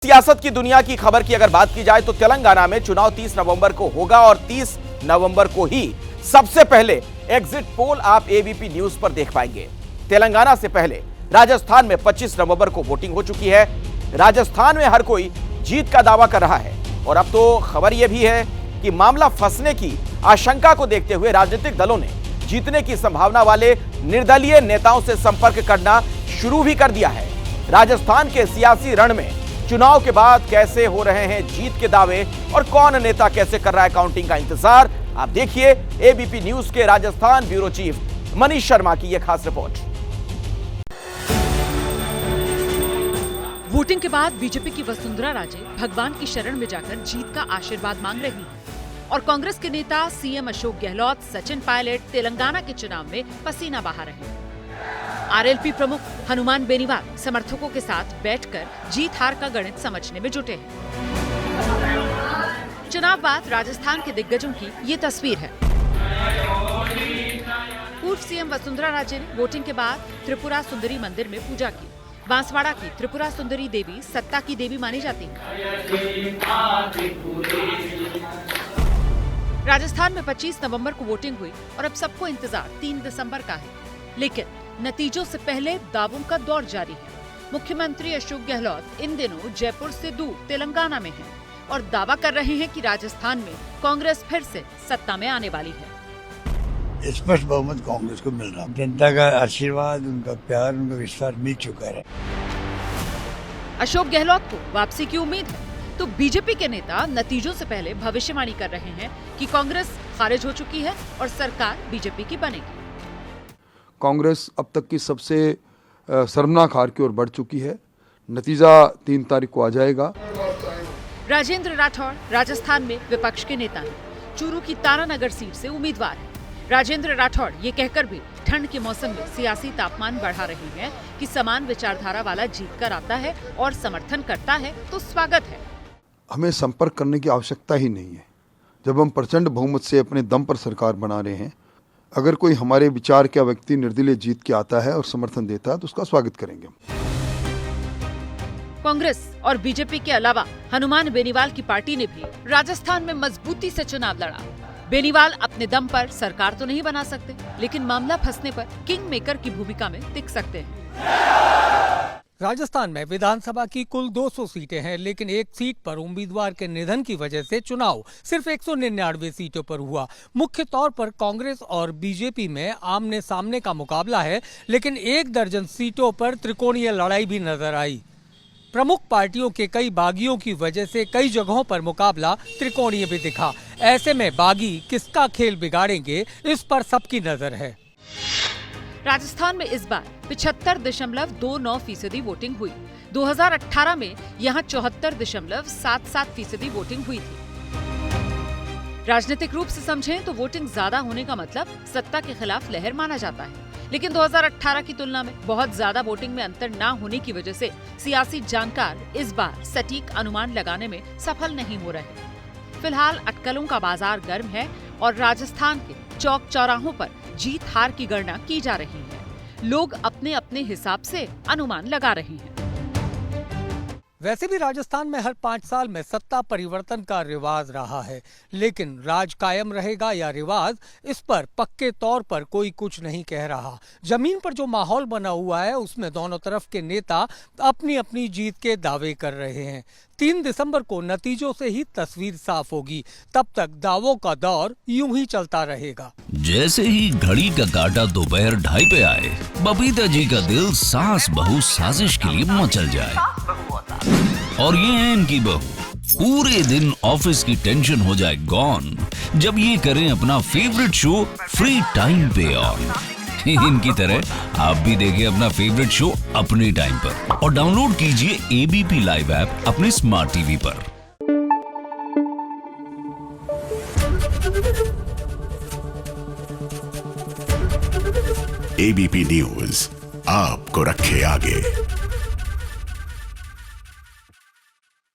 सियासत की दुनिया की खबर की अगर बात की जाए तो तेलंगाना में चुनाव 30 नवंबर को होगा और 30 नवंबर को ही सबसे पहले एग्जिट पोल आप एबीपी न्यूज पर देख पाएंगे। तेलंगाना से पहले राजस्थान में 25 नवंबर को वोटिंग हो चुकी है। राजस्थान में हर कोई जीत का दावा कर रहा है और अब तो खबर यह भी है कि मामला फंसने की आशंका को देखते हुए राजनीतिक दलों ने जीतने की संभावना वाले निर्दलीय नेताओं से संपर्क करना शुरू भी कर दिया है। राजस्थान के सियासी रण में चुनाव के बाद कैसे हो रहे हैं जीत के दावे और कौन नेता कैसे कर रहा है काउंटिंग का इंतजार, आप देखिए एबीपी न्यूज के राजस्थान ब्यूरो चीफ मनीष शर्मा की यह खास रिपोर्ट। वोटिंग के बाद बीजेपी की वसुंधरा राजे भगवान की शरण में जाकर जीत का आशीर्वाद मांग रही हैं और कांग्रेस के नेता सीएम अशोक गहलोत, सचिन पायलट तेलंगाना के चुनाव में पसीना बहा रहे हैं। आरएलपी प्रमुख हनुमान बेनीवाल समर्थकों के साथ बैठकर जीत हार का गणित समझने में जुटे हैं। चुनाव बाद राजस्थान के दिग्गजों की ये तस्वीर है। पूर्व सीएम वसुंधरा राजे ने वोटिंग के बाद त्रिपुरा सुंदरी मंदिर में पूजा की। बांसवाड़ा की त्रिपुरा सुंदरी देवी सत्ता की देवी मानी जाती है। राजस्थान में 25 नवंबर को वोटिंग हुई और अब सबको इंतजार 3 दिसंबर का है, लेकिन नतीजों से पहले दावों का दौर जारी है। मुख्यमंत्री अशोक गहलोत इन दिनों जयपुर से दूर तेलंगाना में हैं और दावा कर रहे हैं कि राजस्थान में कांग्रेस फिर से सत्ता में आने वाली है। स्पष्ट बहुमत कांग्रेस को मिल रहा है। जनता का आशीर्वाद, उनका प्यार, उनका विश्वास मिल चुका है। अशोक गहलोत को वापसी की उम्मीद है तो बीजेपी के नेता नतीजों से पहले भविष्यवाणी कर रहे हैं कि कांग्रेस खारिज हो चुकी है और सरकार बीजेपी की बनेगी। कांग्रेस अब तक की सबसे शर्मनाक हार की ओर बढ़ चुकी है। नतीजा 3 तारीख को आ जाएगा। राजेंद्र राठौड़ राजस्थान में विपक्ष के नेता हैं। चूरू की तारानगर सीट से उम्मीदवार हैं। राजेंद्र राठौड़ ये कहकर भी ठंड के मौसम में सियासी तापमान बढ़ा रहे हैं कि समान विचारधारा वाला जीत कर आता है और समर्थन करता है तो स्वागत है। हमें संपर्क करने की आवश्यकता ही नहीं है। जब हम प्रचंड बहुमत से अपने दम पर सरकार बना रहे हैं, अगर कोई हमारे विचार का व्यक्ति निर्दलीय जीत के आता है और समर्थन देता है तो उसका स्वागत करेंगे। कांग्रेस और बीजेपी के अलावा हनुमान बेनीवाल की पार्टी ने भी राजस्थान में मजबूती से चुनाव लड़ा। बेनीवाल अपने दम पर सरकार तो नहीं बना सकते, लेकिन मामला फंसने पर किंग मेकर की भूमिका में दिख सकते हैं। राजस्थान में विधानसभा की कुल 200 सीटें हैं, लेकिन एक सीट पर उम्मीदवार के निधन की वजह से चुनाव सिर्फ 199 सीटों पर हुआ। मुख्य तौर पर कांग्रेस और बीजेपी में आमने सामने का मुकाबला है, लेकिन 1 दर्जन सीटों पर त्रिकोणीय लड़ाई भी नजर आई। प्रमुख पार्टियों के कई बागियों की वजह से कई जगहों पर मुकाबला त्रिकोणीय भी दिखा। ऐसे में बागी किसका खेल बिगाड़ेंगे, इस पर सबकी नजर है। राजस्थान में इस बार 75.29% वोटिंग हुई। 2018 में यहाँ 74.77% वोटिंग हुई थी। राजनीतिक रूप से समझें तो वोटिंग ज्यादा होने का मतलब सत्ता के खिलाफ लहर माना जाता है, लेकिन 2018 की तुलना में बहुत ज्यादा वोटिंग में अंतर न होने की वजह से सियासी जानकार इस बार सटीक अनुमान लगाने में सफल नहीं हो रहे। फिलहाल अटकलों का बाजार गर्म है और राजस्थान के चौक चौराहों पर जीत हार की गणना की जा रही है। लोग अपने अपने हिसाब से अनुमान लगा रहे हैं। वैसे भी राजस्थान में हर 5 साल में सत्ता परिवर्तन का रिवाज रहा है, लेकिन राज कायम रहेगा या रिवाज, इस पर पक्के तौर पर कोई कुछ नहीं कह रहा। जमीन पर जो माहौल बना हुआ है उसमें दोनों तरफ के नेता अपनी अपनी जीत के दावे कर रहे हैं। 3 दिसंबर को नतीजों से ही तस्वीर साफ होगी। तब तक दावों का दौर यूं ही चलता रहेगा। जैसे ही घड़ी का काटा दोपहर 2:30 पे आए, बबीता जी का दिल सास बहू साजिश के लिए मचल जाए। और ये है इनकी बहू, पूरे दिन ऑफिस की टेंशन हो जाए गॉन जब ये करें अपना फेवरेट शो फ्री टाइम पे ऑन। इनकी तरह आप भी देखें अपना फेवरेट शो अपने टाइम पर और डाउनलोड कीजिए एबीपी लाइव ऐप अपने स्मार्ट टीवी पर। एबीपी न्यूज आपको रखे आगे।